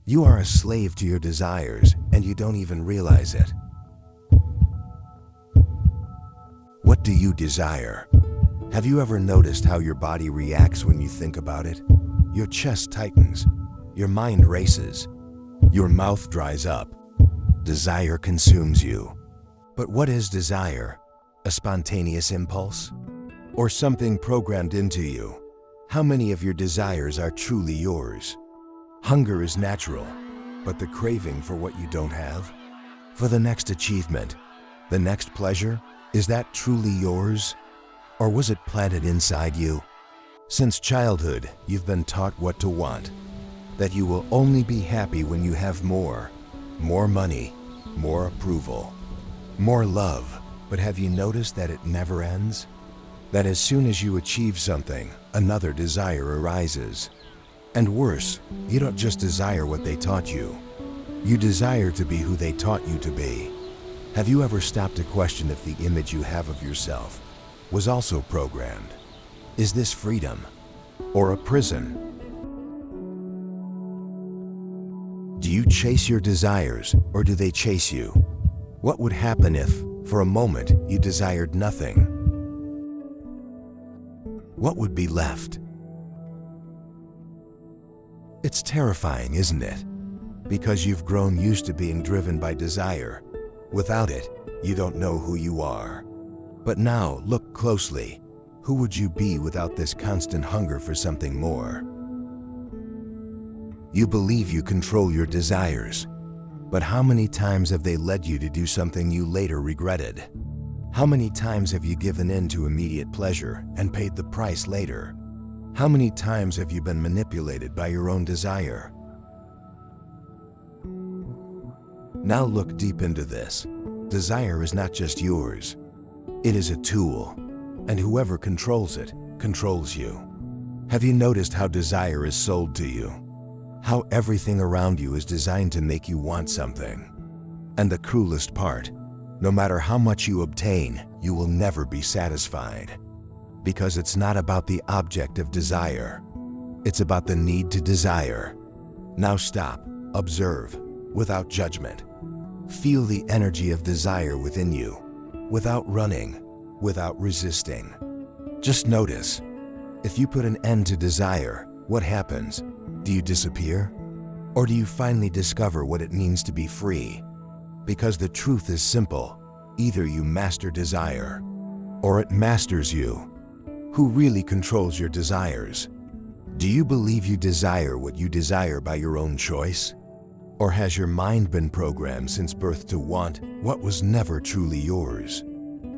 You are a slave to your desires, and you don't even realize it. What do you desire? Have you ever noticed how your body reacts when you think about it? Your chest tightens, your mind races, your mouth dries up. Desire consumes you. But what is desire? A spontaneous impulse? Or something programmed into you? How many of your desires are truly yours? Hunger is natural, but the craving for what you don't have, for the next achievement, the next pleasure, is that truly yours? Or was it planted inside you? Since childhood, you've been taught what to want, that you will only be happy when you have more money, more approval, more love. But have you noticed that it never ends? That as soon as you achieve something, another desire arises. And worse, you don't just desire what they taught you. You desire to be who they taught you to be. Have you ever stopped to question if the image you have of yourself was also programmed? Is this freedom or a prison? Do you chase your desires, or do they chase you? What would happen if, for a moment, you desired nothing? What would be left? It's terrifying, isn't it? Because you've grown used to being driven by desire. Without it, you don't know who you are. But now, look closely. Who would you be without this constant hunger for something more? You believe you control your desires. But how many times have they led you to do something you later regretted? How many times have you given in to immediate pleasure and paid the price later? How many times have you been manipulated by your own desire? Now look deep into this. Desire is not just yours. It is a tool, and whoever controls it, controls you. Have you noticed how desire is sold to you? How everything around you is designed to make you want something. And the cruelest part, no matter how much you obtain, you will never be satisfied. Because it's not about the object of desire. It's about the need to desire. Now stop, observe, without judgment. Feel the energy of desire within you, without running, without resisting. Just notice, if you put an end to desire, what happens? Do you disappear? Or do you finally discover what it means to be free? Because the truth is simple. Either you master desire, or it masters you. Who really controls your desires? Do you believe you desire what you desire by your own choice? Or has your mind been programmed since birth to want what was never truly yours?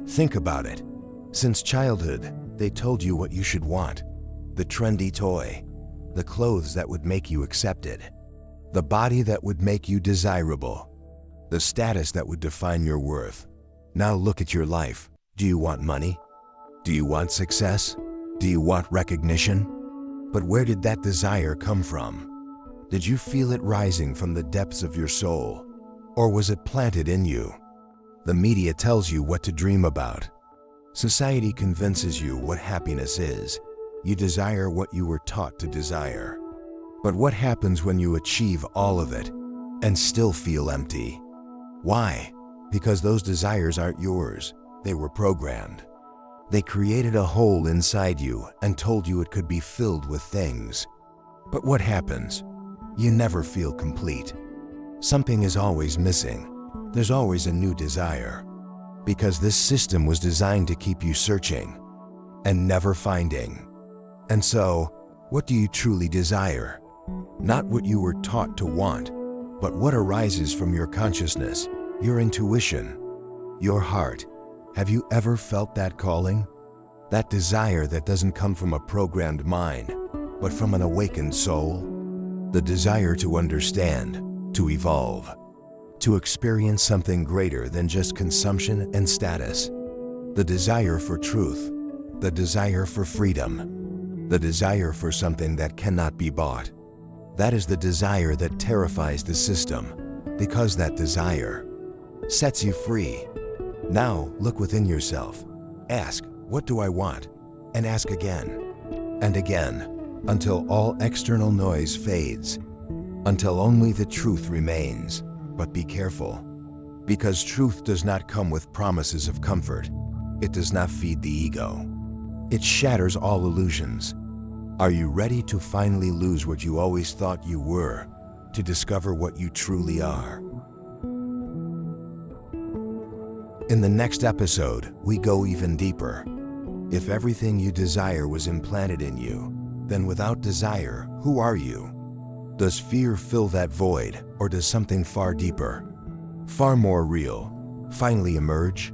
Think about it. Since childhood, they told you what you should want. The trendy toy, the clothes that would make you accepted, the body that would make you desirable, the status that would define your worth. Now look at your life. Do you want money? Do you want success? Do you want recognition? But where did that desire come from? Did you feel it rising from the depths of your soul? Or was it planted in you? The media tells you what to dream about. Society convinces you what happiness is. You desire what you were taught to desire. But what happens when you achieve all of it and still feel empty? Why? Because those desires aren't yours. They were programmed. They created a hole inside you and told you it could be filled with things. But what happens? You never feel complete. Something is always missing. There's always a new desire. Because this system was designed to keep you searching and never finding. And so, what do you truly desire? Not what you were taught to want, but what arises from your consciousness, your intuition, your heart. Have you ever felt that calling? That desire that doesn't come from a programmed mind, but from an awakened soul? The desire to understand, to evolve, to experience something greater than just consumption and status. The desire for truth, the desire for freedom, the desire for something that cannot be bought. That is the desire that terrifies the system, because that desire sets you free. Now look within yourself. Ask, what do I want? And ask again and again until all external noise fades, until only the truth remains. But be careful, because truth does not come with promises of comfort. It does not feed the ego. It shatters all illusions. Are you ready to finally lose what you always thought you were, to discover what you truly are? In the next episode, we go even deeper. If everything you desire was implanted in you, then without desire, who are you? Does fear fill that void, or does something far deeper, far more real, finally emerge?